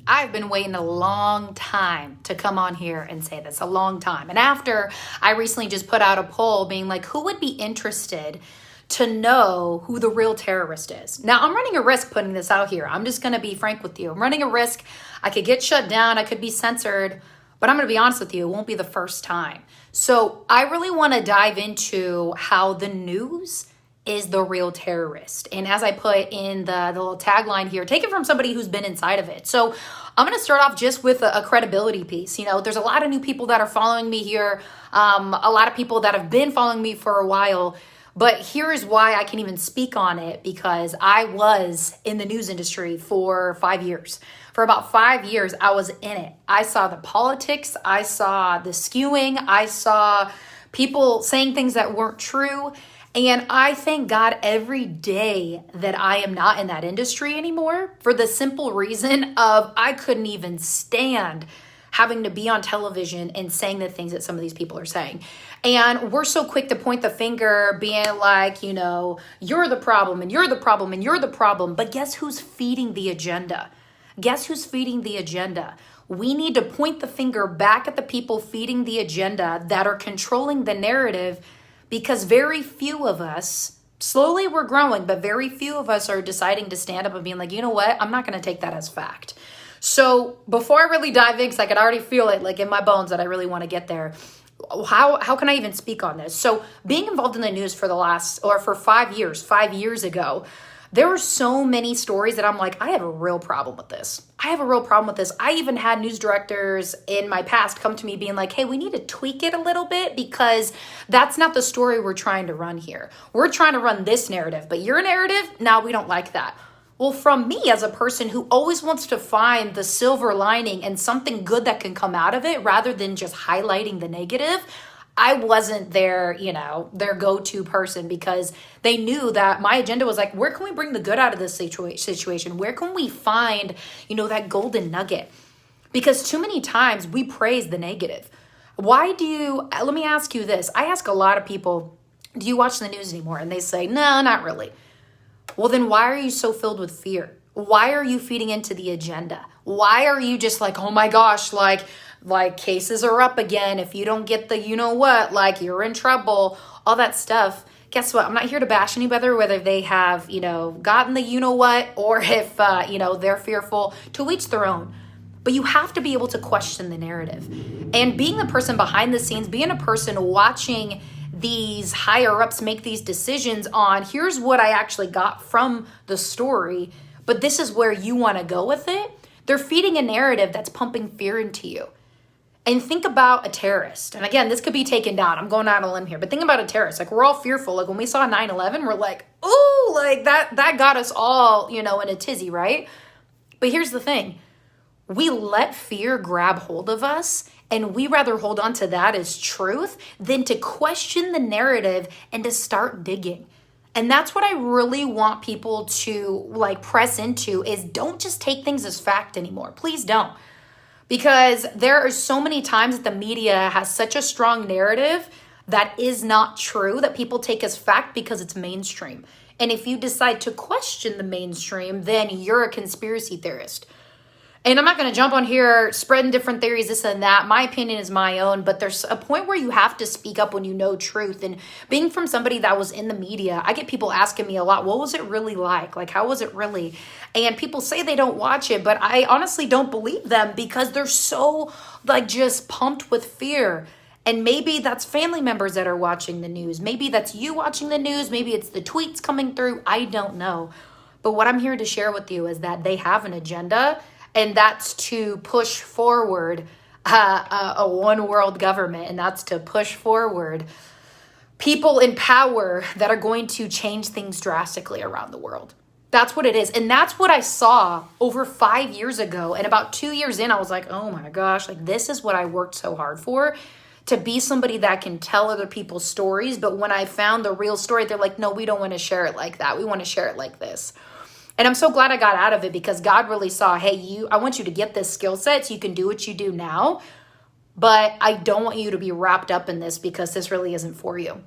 I've been waiting a long time to come on here and say this, a long time. And after I recently just put out a poll being like, who would be interested to know who the real terrorist is? Now, I'm running a risk putting this out here. I'm just going to be frank with you. I'm running a risk. I could get shut down. I could be censored. But I'm going to be honest with you, it won't be the first time. So I really want to dive into how the news is the real terrorist. And as I put in the little tagline here, take it from somebody who's been inside of it. So I'm going to start off just with a credibility piece. You know, there's a lot of new people that are following me here. A lot of people that have been following me for a while. But here's why I can even speak on it, because I was in the news industry for 5 years. For about 5 years, I was in it. I saw the politics. I saw the skewing. I saw people saying things that weren't true. And I thank God every day that I am not in that industry anymore, for the simple reason of I couldn't even stand having to be on television and saying the things that some of these people are saying. And we're so quick to point the finger, being like, you know, you're the problem and you're the problem and you're the problem. But guess who's feeding the agenda? Guess who's feeding the agenda? We need to point the finger back at the people feeding the agenda that are controlling the narrative, because very few of us, slowly we're growing, but very few of us are deciding to stand up and being like, you know what? I'm not going to take that as fact. So before I really dive in, because I could already feel it like in my bones that I really want to get there, how can I even speak on this? So being involved in the news for 5 years ago, there were so many stories that I'm like, I have a real problem with this. I even had news directors in my past come to me being like, hey, we need to tweak it a little bit because that's not the story we're trying to run here. We're trying to run this narrative, but your narrative, no, we don't like that. Well, from me as a person who always wants to find the silver lining and something good that can come out of it rather than just highlighting the negative, I wasn't their go-to person, because they knew that my agenda was like, where can we bring the good out of this situation? Where can we find, that golden nugget? Because too many times we praise the negative. Let me ask you this. I ask a lot of people, do you watch the news anymore? And they say, no, not really. Well, then why are you so filled with fear? Why are you feeding into the agenda? Why are you just like, oh my gosh, like cases are up again. If you don't get the like you're in trouble, all that stuff. Guess what? I'm not here to bash anybody, whether they have, gotten the or if, they're fearful. To each their own. But you have to be able to question the narrative. And being the person behind the scenes, being a person watching these higher ups make these decisions on, here's what I actually got from the story, but this is where you want to go with it. They're feeding a narrative that's pumping fear into you. And think about a terrorist. And again, this could be taken down. I'm going out on a limb here, but think about a terrorist. Like, we're all fearful. Like when we saw 9/11, we're like, ooh, like that got us all, in a tizzy, right? But here's the thing. We let fear grab hold of us, and we rather hold on to that as truth than to question the narrative and to start digging. And that's what I really want people to press into, is don't just take things as fact anymore. Please don't. Because there are so many times that the media has such a strong narrative that is not true, that people take as fact because it's mainstream. And if you decide to question the mainstream, then you're a conspiracy theorist. And I'm not going to jump on here spreading different theories, this and that. My opinion is my own, but there's a point where you have to speak up when you know truth. And being from somebody that was in the media, I get people asking me a lot, what was it really like? Like, how was it really? And people say they don't watch it, but I honestly don't believe them, because they're so just pumped with fear. And maybe that's family members that are watching the news. Maybe that's you watching the news. Maybe it's the tweets coming through. I don't know. But what I'm here to share with you is that they have an agenda, and that's to push forward a one world government. And that's to push forward people in power that are going to change things drastically around the world. That's what it is. And that's what I saw over 5 years ago. And about 2 years in, I was like, oh my gosh, this is what I worked so hard for, to be somebody that can tell other people's stories. But when I found the real story, they're like, no, we don't want to share it like that. We want to share it like this. And I'm so glad I got out of it, because God really saw, hey, I want you to get this skill set so you can do what you do now. But I don't want you to be wrapped up in this, because this really isn't for you.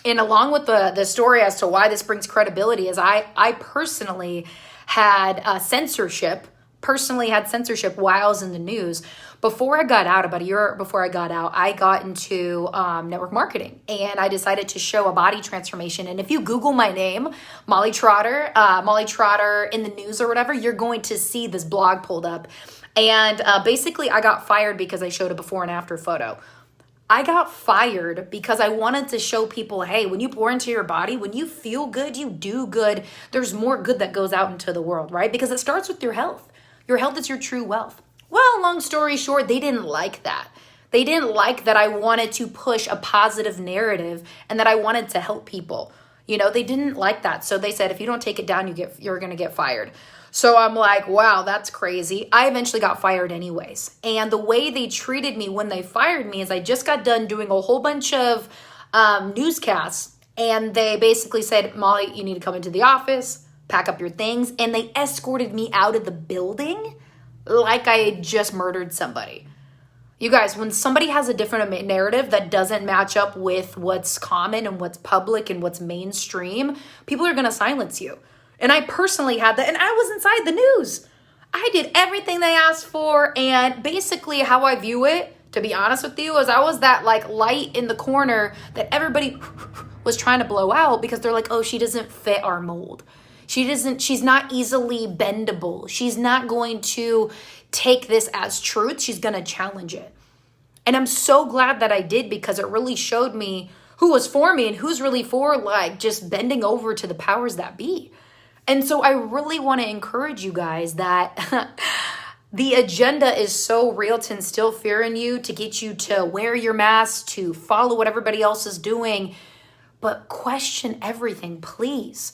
And along with the story as to why this brings credibility is I personally had censorship personally had censorship while I was in the news. Before I got out, about a year before I got out, I got into network marketing, and I decided to show a body transformation. And if you Google my name, Molly Trotter in the news or whatever, you're going to see this blog pulled up. And basically I got fired because I showed a before and after photo. I got fired because I wanted to show people, hey, when you pour into your body, when you feel good, you do good. There's more good that goes out into the world, right? Because it starts with your health. Your health is your true wealth. Well, long story short, they didn't like that. They didn't like that I wanted to push a positive narrative and that I wanted to help people. You know, they didn't like that. So they said, if you don't take it down, you're going to get fired. So I'm like, wow, that's crazy. I eventually got fired anyways. And the way they treated me when they fired me is I just got done doing a whole bunch of newscasts. And they basically said, Molly, you need to come into the office, pack up your things. And they escorted me out of the building like I had just murdered somebody. You guys, when somebody has a different narrative that doesn't match up with what's common and what's public and what's mainstream, people are going to silence you. And I personally had that, and I was inside the news. I did everything they asked for, and basically how I view it, to be honest with you, is I was that like light in the corner that everybody was trying to blow out because they're like, oh, she doesn't fit our mold. She's not easily bendable. She's not going to take this as truth. She's going to challenge it. And I'm so glad that I did, because it really showed me who was for me and who's really for like just bending over to the powers that be. And so I really want to encourage you guys that the agenda is so real to instill fear in you, to get you to wear your mask, to follow what everybody else is doing. But question everything, please.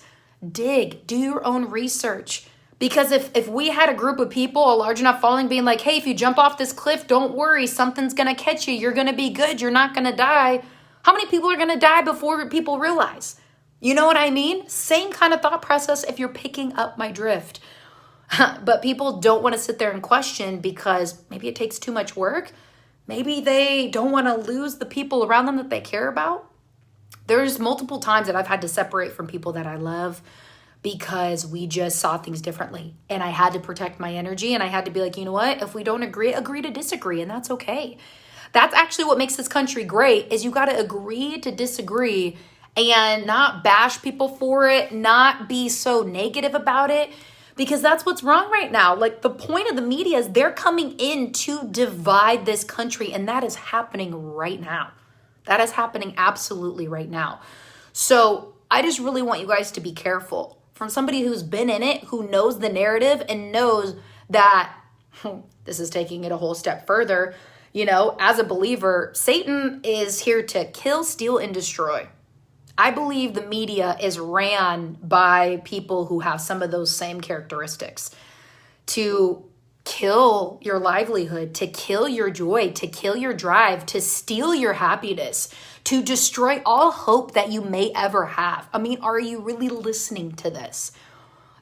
Dig, do your own research. Because if we had a group of people, a large enough following, being like, hey, if you jump off this cliff, don't worry, something's going to catch you. You're going to be good. You're not going to die. How many people are going to die before people realize? You know what I mean? Same kind of thought process if you're picking up my drift. But people don't want to sit there and question because maybe it takes too much work. Maybe they don't want to lose the people around them that they care about. There's multiple times that I've had to separate from people that I love because we just saw things differently. And I had to protect my energy, and I had to be like, you know what? If we don't agree to disagree, and that's okay. That's actually what makes this country great, is you got to agree to disagree and not bash people for it, not be so negative about it, because that's what's wrong right now. Like, the point of the media is they're coming in to divide this country, and that is happening right now. That is happening absolutely right now. So I just really want you guys to be careful. From somebody who's been in it, who knows the narrative and knows that this is taking it a whole step further. You know, as a believer, Satan is here to kill, steal, and destroy. I believe the media is ran by people who have some of those same characteristics, to kill your livelihood, to kill your joy, to kill your drive, to steal your happiness, to destroy all hope that you may ever have. I mean, are you really listening to this?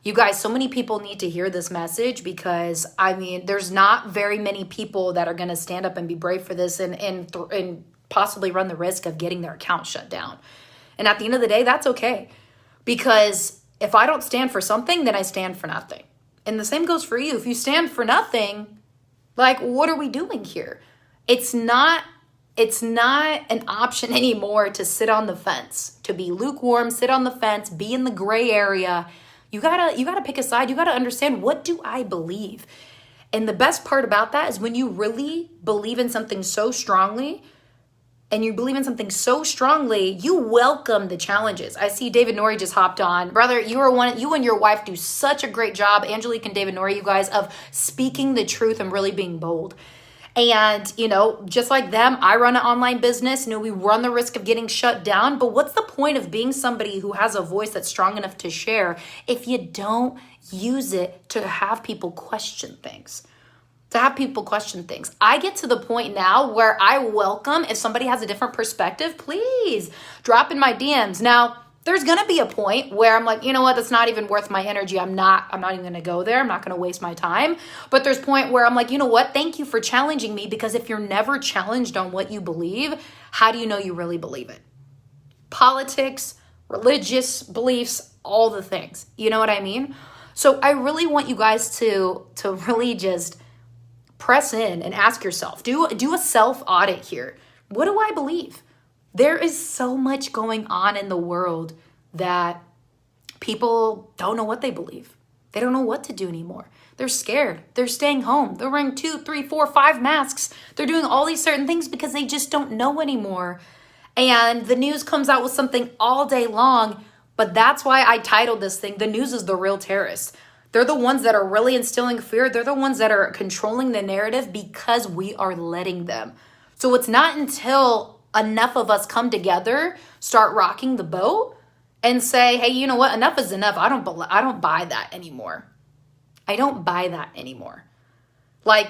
You guys, so many people need to hear this message, because I mean, there's not very many people that are going to stand up and be brave for this and possibly run the risk of getting their account shut down. And at the end of the day, that's okay. Because if I don't stand for something, then I stand for nothing. And the same goes for you. If you stand for nothing, like, what are we doing here? It's not an option anymore to sit on the fence, to be lukewarm, sit on the fence, be in the gray area. You gotta pick a side. You gotta understand, what do I believe? And the best part about that is when you really believe in something so strongly, and you believe in something so strongly, you welcome the challenges. I see David Norrie just hopped on. Brother, you and your wife do such a great job, Angelique and David Norrie, you guys, of speaking the truth and really being bold. And, you know, just like them, I run an online business. You know, we run the risk of getting shut down. But what's the point of being somebody who has a voice that's strong enough to share if you don't use it to have people question things? I get to the point now where I welcome, if somebody has a different perspective, please drop in my DMs. Now, there's going to be a point where I'm like, you know what, that's not even worth my energy. I'm not even going to go there. I'm not going to waste my time. But there's a point where I'm like, you know what, thank you for challenging me, because if you're never challenged on what you believe, how do you know you really believe it? Politics, religious beliefs, all the things. You know what I mean? So I really want you guys to really just press in and ask yourself, do a self audit here. What do I believe? There is so much going on in the world that people don't know what they believe. They don't know what to do anymore. They're scared. They're staying home. They're wearing 2, 3, 4, 5 masks. They're doing all these certain things because they just don't know anymore. And the news comes out with something all day long. But that's why I titled this thing, The News is the Real Terrorists. They're the ones that are really instilling fear. They're the ones that are controlling the narrative because we are letting them. So it's not until enough of us come together, start rocking the boat, and say, hey, you know what? Enough is enough. I don't buy that anymore. I don't buy that anymore. Like,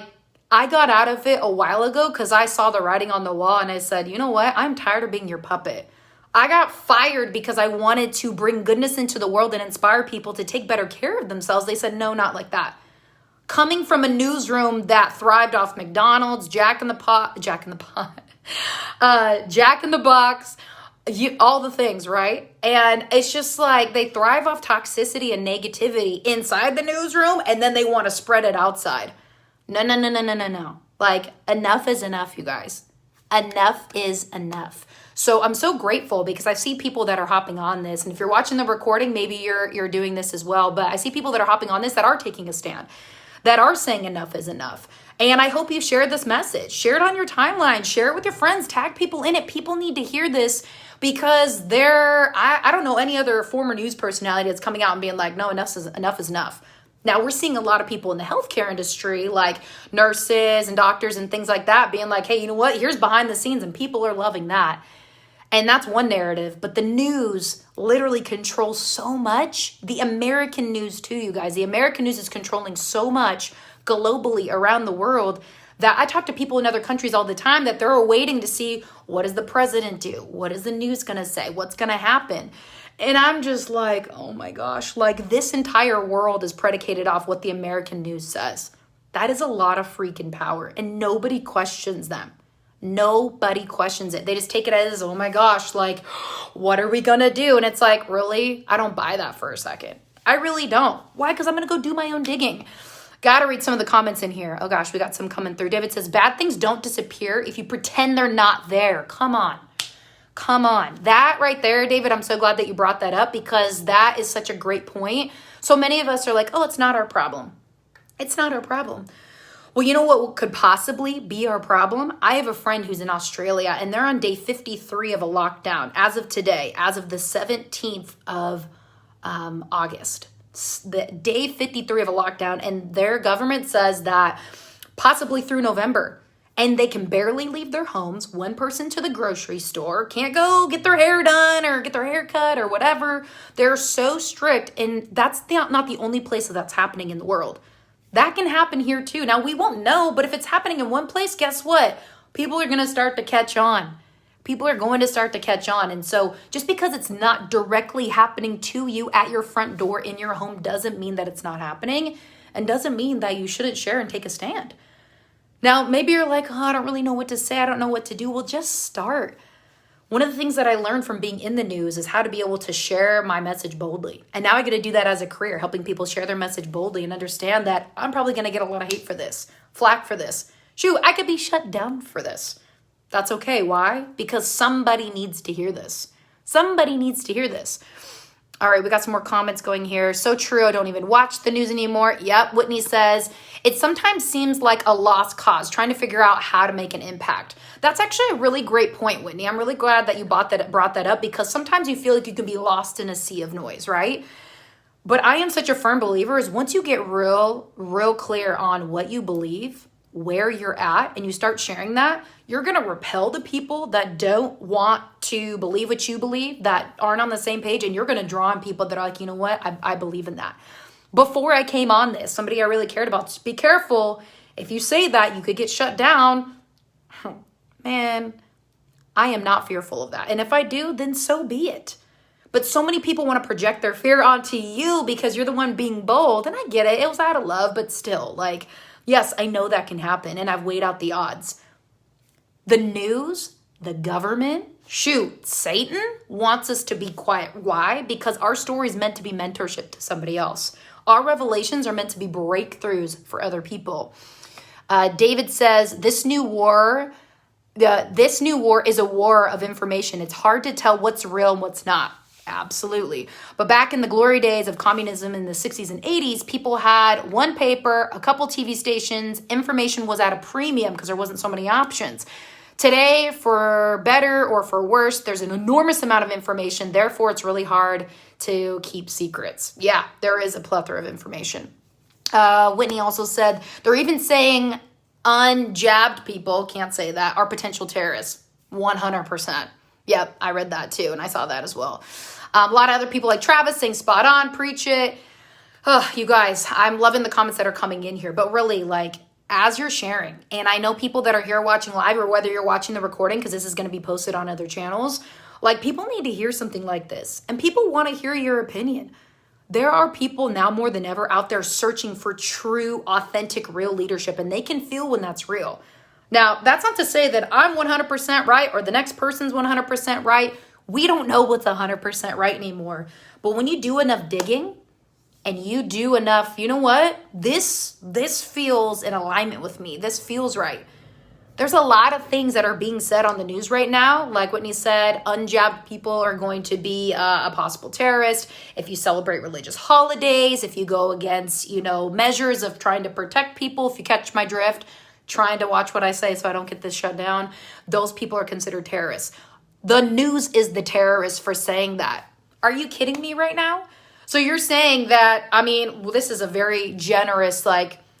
I got out of it a while ago because I saw the writing on the wall and I said, you know what? I'm tired of being your puppet. I got fired because I wanted to bring goodness into the world and inspire people to take better care of themselves. They said, no, not like that. Coming from a newsroom that thrived off McDonald's, Jack in the Box, all the things, right? And it's just like they thrive off toxicity and negativity inside the newsroom, and then they want to spread it outside. No. Like, enough is enough, you guys. Enough is enough. So I'm so grateful because I see people that are hopping on this. And if you're watching the recording, maybe you're doing this as well. But I see people that are hopping on this that are taking a stand, that are saying enough is enough. And I hope you share this message. Share it on your timeline. Share it with your friends. Tag people in it. People need to hear this because I don't know any other former news personality that's coming out and being like, no, enough is enough. Now, we're seeing a lot of people in the healthcare industry, like nurses and doctors and things like that, being like, hey, you know what? Here's behind the scenes, and people are loving that. And that's one narrative. But the news literally controls so much. The American news too, you guys. The American news is controlling so much globally around the world that I talk to people in other countries all the time that they're waiting to see, what does the president do? What is the news going to say? What's going to happen? And I'm just like, oh my gosh, like this entire world is predicated off what the American news says. That is a lot of freaking power, and nobody questions them. Nobody questions it. They just take it as, oh my gosh, like, what are we going to do? And it's like, really? I don't buy that for a second. I really don't. Why? Because I'm going to go do my own digging. Got to read some of the comments in here. Oh gosh, we got some coming through. David says, bad things don't disappear if you pretend they're not there. Come on. That right there, David, I'm so glad that you brought that up because that is such a great point. So many of us are like, oh, it's not our problem. It's not our problem. Well, you know what could possibly be our problem? I have a friend who's in Australia and they're on day 53 of a lockdown as of today, as of the 17th of August. The day 53 of a lockdown, and their government says that possibly through November. And they can barely leave their homes. One person to the grocery store, can't go get their hair done or get their hair cut or whatever. They're so strict. And that's not the only place that's happening in the world. That can happen here too. Now, we won't know, but if it's happening in one place, guess what? People are going to start to catch on. People are going to start to catch on. And so just because it's not directly happening to you at your front door in your home doesn't mean that it's not happening, and doesn't mean that you shouldn't share and take a stand. Now, maybe you're like, oh, I don't really know what to say. I don't know what to do. Well, just start. One of the things that I learned from being in the news is how to be able to share my message boldly. And now I get to do that as a career, helping people share their message boldly and understand that I'm probably going to get a lot of hate for this, flack for this. Shoot, I could be shut down for this. That's okay. Why? Because somebody needs to hear this. Somebody needs to hear this. All right, we got some more comments going here. So true, I don't even watch the news anymore. Yep, Whitney says, it sometimes seems like a lost cause, trying to figure out how to make an impact. That's actually a really great point, Whitney. I'm really glad that you brought that up because sometimes you feel like you can be lost in a sea of noise, right? But I am such a firm believer is once you get real clear on what you believe, where you're at, and you start sharing that, you're going to repel the people that don't want to believe what you believe, that aren't on the same page, and you're going to draw in people that are like, you know what, I believe in that. Before I came on this, somebody I really cared about, just be careful. If you say that, you could get shut down. Man, I am not fearful of that. And if I do, then so be it. But so many people want to project their fear onto you because you're the one being bold. And I get it. It was out of love, but still, like, yes, I know that can happen, and I've weighed out the odds. The news, the government, shoot, Satan wants us to be quiet. Why? Because our story is meant to be mentorship to somebody else. Our revelations are meant to be breakthroughs for other people. David says, this new war is a war of information. It's hard to tell what's real and what's not. Absolutely. But back in the glory days of communism in the 60s and 80s, people had one paper, a couple TV stations. Information was at a premium because there wasn't so many options. Today, for better or for worse, there's an enormous amount of information. Therefore, it's really hard to keep secrets. Yeah, there is a plethora of information. Whitney also said, they're even saying unjabbed people, can't say that, are potential terrorists. 100%. Yep, I read that too, and I saw that as well. A lot of other people like Travis saying spot on, preach it. Oh, you guys, I'm loving the comments that are coming in here, but really, like, as you're sharing, and I know people that are here watching live or whether you're watching the recording, because this is going to be posted on other channels, like, people need to hear something like this, and people want to hear your opinion. There are people now more than ever out there searching for true, authentic, real leadership, and they can feel when that's real. Now, that's not to say that I'm 100% right or the next person's 100% right. We don't know what's 100% right anymore. But when you do enough digging and you do enough, you know what? This feels in alignment with me. This feels right. There's a lot of things that are being said on the news right now. Like Whitney said, unjabbed people are going to be a possible terrorist. If you celebrate religious holidays, if you go against, measures of trying to protect people, if you catch my drift, trying to watch what I say so I don't get this shut down, those people are considered terrorists. The news is the terrorist for saying that. Are you kidding me right now? So you're saying that, this is a very generous,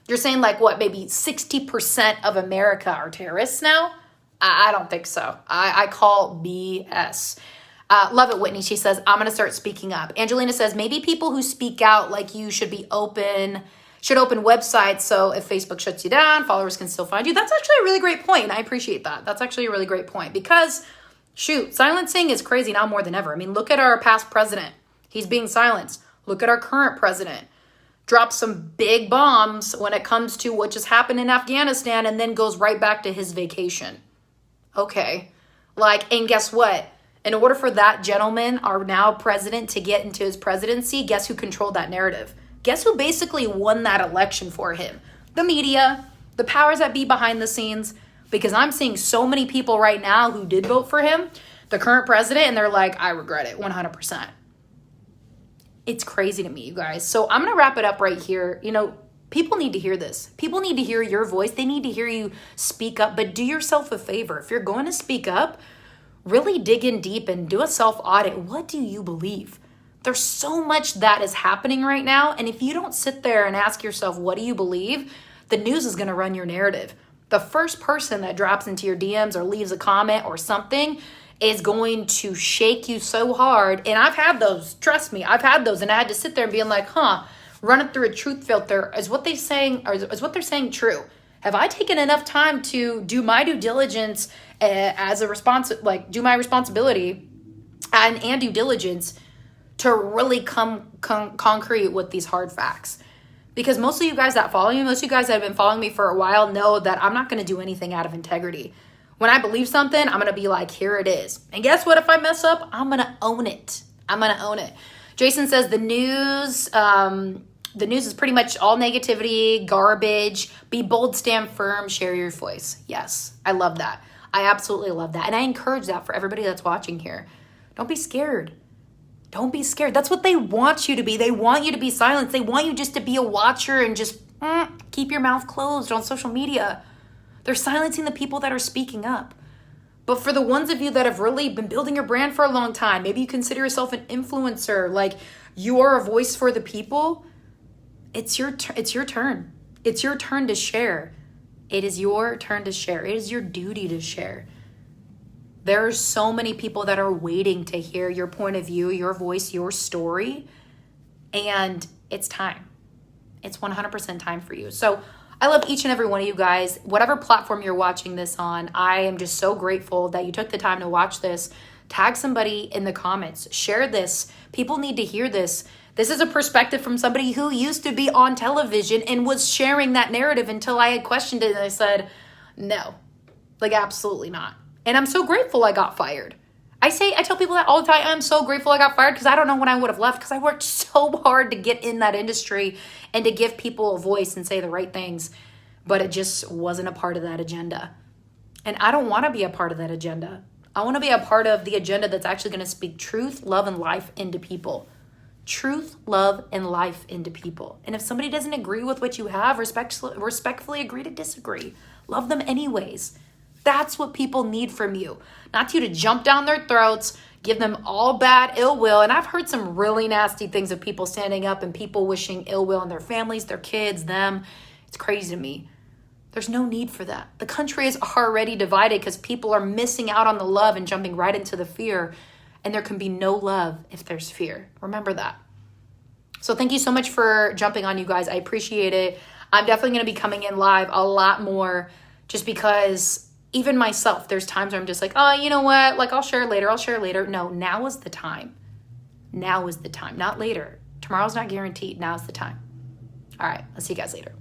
you're saying what, maybe 60% of America are terrorists now? I don't think so. I call BS. Love it, Whitney. She says, I'm going to start speaking up. Angelina says, maybe people who speak out like you should open websites, so if Facebook shuts you down, followers can still find you. That's actually a really great point, and I appreciate that. That's actually a really great point because, silencing is crazy now more than ever. Look at our past president. He's being silenced. Look at our current president. Drops some big bombs when it comes to what just happened in Afghanistan and then goes right back to his vacation. Okay. And guess what? In order for that gentleman, our now president, to get into his presidency, guess who controlled that narrative? Guess who basically won that election for him? The media, the powers that be behind the scenes, because I'm seeing so many people right now who did vote for him, the current president, and they're like, I regret it 100%. It's crazy to me, you guys. So I'm going to wrap it up right here. People need to hear this. People need to hear your voice. They need to hear you speak up, but do yourself a favor. If you're going to speak up, really dig in deep and do a self-audit. What do you believe? There's so much that is happening right now. And if you don't sit there and ask yourself, what do you believe? The news is going to run your narrative. The first person that drops into your DMs or leaves a comment or something is going to shake you so hard. And I've had those, trust me, I've had those. And I had to sit there and be like, run it through a truth filter. Is what they're saying true? Have I taken enough time to do my due diligence as a response, do my responsibility and due diligence to really come concrete with these hard facts? Because most of you guys that follow me, most of you guys that have been following me for a while know that I'm not going to do anything out of integrity. When I believe something, I'm going to be like, here it is. And guess what? If I mess up, I'm going to own it. Jason says the news is pretty much all negativity, garbage. Be bold, stand firm, share your voice. Yes, I love that. I absolutely love that. And I encourage that for everybody that's watching here. Don't be scared. Don't be scared. That's what they want you to be. They want you to be silenced. They want you just to be a watcher and just keep your mouth closed on social media. They're silencing the people that are speaking up. But for the ones of you that have really been building your brand for a long time, maybe you consider yourself an influencer, you are a voice for the people, it's your turn. It's your turn to share. It is your turn to share. It is your duty to share. There are so many people that are waiting to hear your point of view, your voice, your story, and it's time. It's 100% time for you. So I love each and every one of you guys. Whatever platform you're watching this on, I am just so grateful that you took the time to watch this. Tag somebody in the comments. Share this. People need to hear this. This is a perspective from somebody who used to be on television and was sharing that narrative until I had questioned it and I said, no, absolutely not. And I'm so grateful I got fired. I tell people that all the time. I'm so grateful I got fired because I don't know when I would have left because I worked so hard to get in that industry and to give people a voice and say the right things, but it just wasn't a part of that agenda. And I don't want to be a part of that agenda. I want to be a part of the agenda that's actually going to speak truth, love, and life into people. Truth, love, and life into people. And if somebody doesn't agree with what you have, respectfully agree to disagree. Love them anyways. That's what people need from you. Not you to jump down their throats, give them all bad ill will. And I've heard some really nasty things of people standing up and people wishing ill will on their families, their kids, them. It's crazy to me. There's no need for that. The country is already divided because people are missing out on the love and jumping right into the fear. And there can be no love if there's fear. Remember that. So thank you so much for jumping on, you guys. I appreciate it. I'm definitely going to be coming in live a lot more just because even myself, there's times where I'm just like, oh, you know what? Like, I'll share later. No, now is the time. Now is the time, not later. Tomorrow's not guaranteed. Now's the time. All right. I'll see you guys later.